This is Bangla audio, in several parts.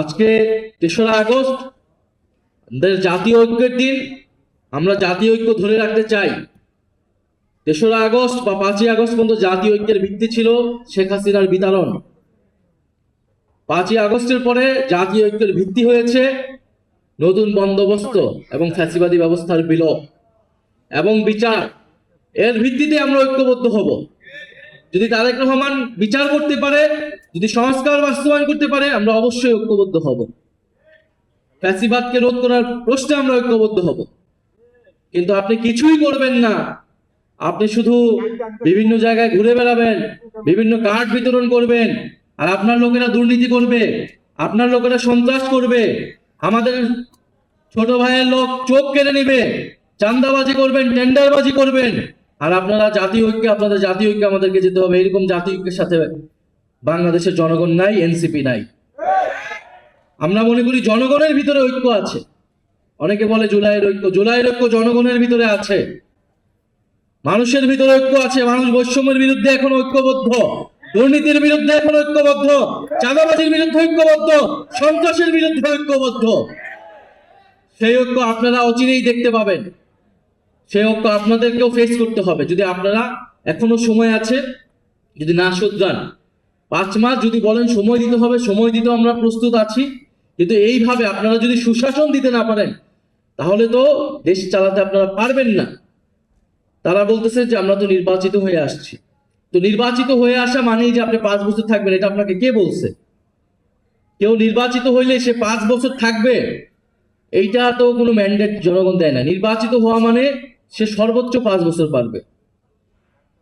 আজকে ৩রা আগস্ট আমাদের জাতীয় ঐক্যের দিন। আমরা জাতীয় ঐক্য ধরে রাখতে চাই। ৩রা আগস্ট বা ৫ই আগস্ট পর্যন্ত জাতীয় ঐক্যের ভিত্তি ছিল শেখ হাসিনার বিতাড়ন। ৫ই আগস্টের পরে জাতীয় ঐক্যের ভিত্তি হয়েছে নতুন বন্দোবস্ত এবং ফ্যাসিবাদী ব্যবস্থার বিলোপ এবং বিচার। এর ভিত্তিতে আমরা ঐক্যবদ্ধ হব। যদি তারেক রহমান বিচার করতে পারে, যদি সংস্কার বাস্তবায়ন করতে পারে, আমরা অবশ্যই ঐক্যবদ্ধ হব। ফ্যাসিবাদকে রোধ করার প্রশ্নে আমরা ঐক্যবদ্ধ হব। কিন্তু আপনি কিছুই করবেন না, আপনি শুধু বিভিন্ন জায়গায় ঘুরে বেড়াবেন, বিভিন্ন কার্ড বিতরণ করবেন, আর আপনার লোকেরা দুর্নীতি করবে, আপনার লোকেরা সন্ত্রাস করবে, আমাদের ছোট ভাইয়ের লোক চোখ কেড়ে নেবে, চাঁদাবাজি করবেন, টেন্ডারবাজি করবেন, আর আপনারা জাতীয় ঐক্যে, আপনাদের জাতীয় ঐক্যে আমাদেরকে যেতে হবে। এরকম জাতীয় ঐক্যের সাথে বাংলাদেশের জনগণ নাই, এনসিপি নাই। আমরা মনে করি জনগণের ভিতরে ঐক্য আছে। অনেকে বলে জুলাইয়ের ঐক্য, জুলাইয়ের ঐক্য জনগণের ভিতরে আছে, মানুষের ভিতরে ঐক্য আছে। মানুষ বৈষম্যের বিরুদ্ধে এখন ঐক্যবদ্ধ, দুর্নীতির বিরুদ্ধে এখন ঐক্যবদ্ধ, চাঁদাবাজির বিরুদ্ধে ঐক্যবদ্ধ, সন্ত্রাসের বিরুদ্ধে ঐক্যবদ্ধ। সেই ঐক্য আপনারা অচিরেই দেখতে পাবেন। সেই ঐক্য আপনাদেরকেও ফেস করতে হবে। যদি আপনারা এখনো সময় আছে, যদি না শুধরান, 5 মাস যদি বলেন সময় দিতে হবে, সময় দিতে আমরা প্রস্তুত আছি। কিন্তু এইভাবে আপনারা যদি সুশাসন দিতে না পারেন, তাহলে তো দেশ চালাতে আপনারা পারবেন না। তারা বলতেছে যে আমরা তো নির্বাচিত হয়ে আসছি। তো নির্বাচিত হয়ে আসা মানেই যে আপনি 5 বছর থাকবেন, এটা আপনাকে কে বলছে? কেউ নির্বাচিত হইলে সে 5 বছর থাকবে, এইটা তো কোনো ম্যান্ডেট জনগণ দেয় না। নির্বাচিত হওয়া মানে সে সর্বোচ্চ 5 বছর পারবে।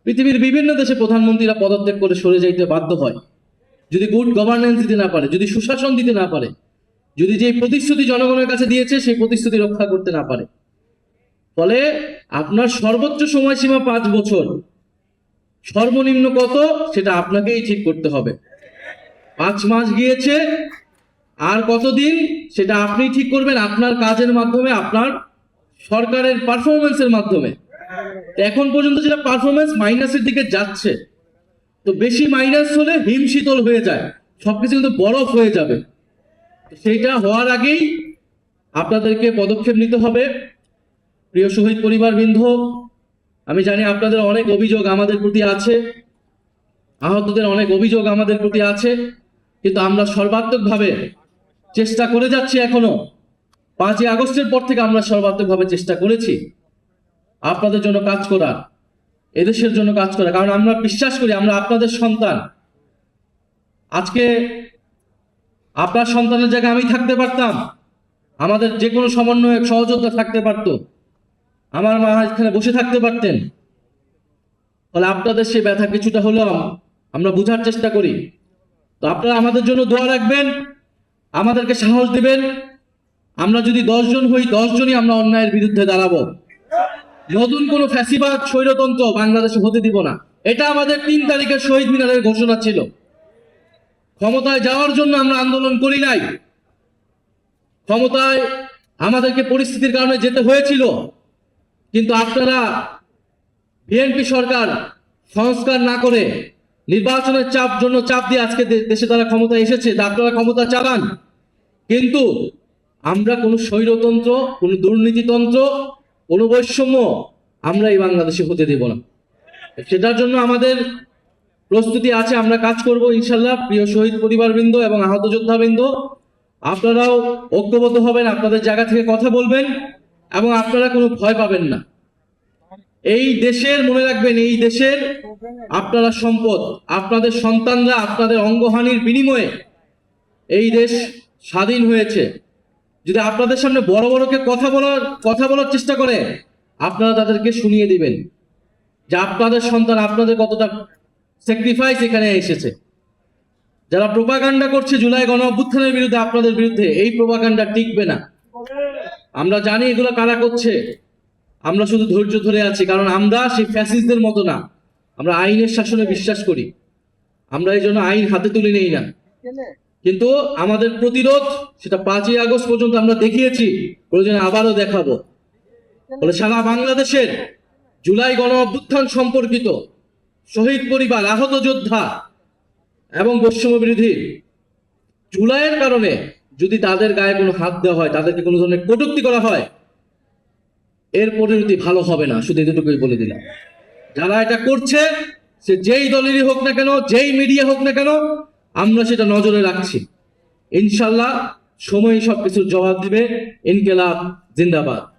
পৃথিবীর বিভিন্ন দেশে প্রধানমন্ত্রীরা পদত্যাগ করে সরে যাইতে বাধ্য হয়, যদি গুড গভর্নেন্স দিতে না পারে, যদি সুশাসন দিতে না পারে, যদি যে প্রতিশ্রুতি জনগণের কাছে দিয়েছে সেই প্রতিশ্রুতি রক্ষা করতে না পারে। ফলে আপনার সর্বোচ্চ সময়সীমা 5 বছর, সর্বনিম্ন কত সেটা আপনাকেই ঠিক করতে হবে। 5 মাস গিয়েছে, আর কতদিন সেটা আপনি ঠিক করবেন, আপনার কাজের মাধ্যমে, আপনার সরকারের পারফরমেন্সের মাধ্যমে। এখন পর্যন্ত যেটা পারফরমেন্স মাইনাসের দিকে যাচ্ছে, তো বেশি মাইনাস হলে হিম শীতল হয়ে যায়, সবকিছু কিন্তু বরফ হয়ে যাবে। সেইটা হওয়ার আগেই আপনাদেরকে পদক্ষেপ নিতে হবে। প্রিয় শহীদ পরিবারবৃন্দ, আমি জানি আপনাদের অনেক অভিযোগ আমাদের প্রতি আছে, আহতদের অনেক অভিযোগ আমাদের প্রতি আছে, কিন্তু আমরা সর্বাত্মকভাবে চেষ্টা করে যাচ্ছি। এখনো 5ই আগস্টের পর থেকে আমরা সর্বাত্মকভাবে চেষ্টা করেছি আপনাদের জন্য কাজ করার, এদেশের জন্য কাজ করা। কারণ আমরা বিশ্বাস করি আমরা আপনাদের সন্তান। আজকে আপনার সন্তানের জায়গায় আমি থাকতে পারতাম, আমাদের যে কোনো সমন্বয়ক সহযোদ্ধা থাকতে পারতো, আমার মা এখানে বসে থাকতে পারতেন। ফলে আপনাদের সে ব্যথা কিছুটা হলেও আমরা বোঝার চেষ্টা করি। তো আপনারা আমাদের জন্য দোয়া রাখবেন, আমাদেরকে সাহস দিবেন। আমরা যদি 10 জন হই, 10 জনই আমরা অন্যায়ের বিরুদ্ধে দাঁড়াবো। নতুন কোন ফ্যাসিবাদ স্বৈরতন্ত্র বাংলাদেশে হতে দিব না। এটা আমাদের 3 তারিখের শহীদ মিনারের ঘোষণা ছিল। ক্ষমতায় যাওয়ার জন্য আমরা আন্দোলন করি নাই, ক্ষমতায় আমাদেরকে পরিস্থিতির কারণে যেতে হয়েছিল। কিন্তু আপনারা বিএনপি সরকার সংস্কার না করে নির্বাচনের চাপ দিয়ে আজকে দেশে তারা ক্ষমতা এসেছে, আপনারা ক্ষমতা চালান। কিন্তু আমরা কোনো স্বৈরতন্ত্র, কোনো দুর্নীতিতন্ত্র, কোনো বৈষম্য আমরা এই বাংলাদেশে হতে দেব না। সেটার জন্য আমাদের প্রস্তুতি আছে, আমরা কাজ করব ইনশাল্লাহ। প্রিয় শহীদ পরিবারবৃন্দ এবং আহত যোদ্ধাবৃন্দ, আপনারাও ঐক্যবদ্ধ হবেন, আপনাদের জায়গা থেকে কথা বলবেন এবং আপনারা কোনো ভয় পাবেন না। এই দেশের, মনে রাখবেন, এই দেশের আপনারা সম্পদ। আপনাদের সন্তানরা আপনাদের অঙ্গহানির বিনিময়ে এই দেশ স্বাধীন হয়েছে। যদি আপনাদের সামনে বড় বড়কে কথা বলার চেষ্টা করে, আপনারা তাদেরকে শুনিয়ে দিবেন যে আপনাদের সন্তান আপনাদের কতটা স্যাক্রিফাইস এখানে এসেছে। যারা প্রোপাগান্ডা করছে জুলাই গণ অভ্যুত্থানের বিরুদ্ধে, আপনাদের বিরুদ্ধে, এই প্রোপাগান্ডা টিকবে না। আমরা জানি এগুলো কারা করছে, আমরা শুধু ধৈর্য ধরে আছি। কারণ আমরা সেই ফ্যাসিস্টদের মতো না, আমরা আইনের শাসনে বিশ্বাস করি। আমরা এই জন্য আইন হাতে তুলে নেই না। কিন্তু আমাদের প্রতিরোধ সেটা 5ই আগস্ট পর্যন্ত আমরা দেখিয়েছি, প্রয়োজনে আবারও দেখাবো। বলে সারা বাংলাদেশের জুলাই গণ অভ্যুত্থান সম্পর্কিত শহীদ পরিবার, আহত যোদ্ধা এবং বৈষম্য বিরোধী জুলাইয়ের কারণে যদি তাদের গায়ে কোনো হাত দেওয়া হয়, তাদেরকে কোনো ধরনের কটূক্তি করা হয়, এর পরিণতি ভালো হবে না। শুধু এতটুকুই বলে দিলাম। যারা এটা করছে, সে যেই দলেরই হোক না কেন, যেই মিডিয়া হোক না কেন, আমরা সেটা নজরে রাখছি। ইনশাল্লাহ সময় সবকিছুর জবাব দিবে। ইনকিলাব জিন্দাবাদ।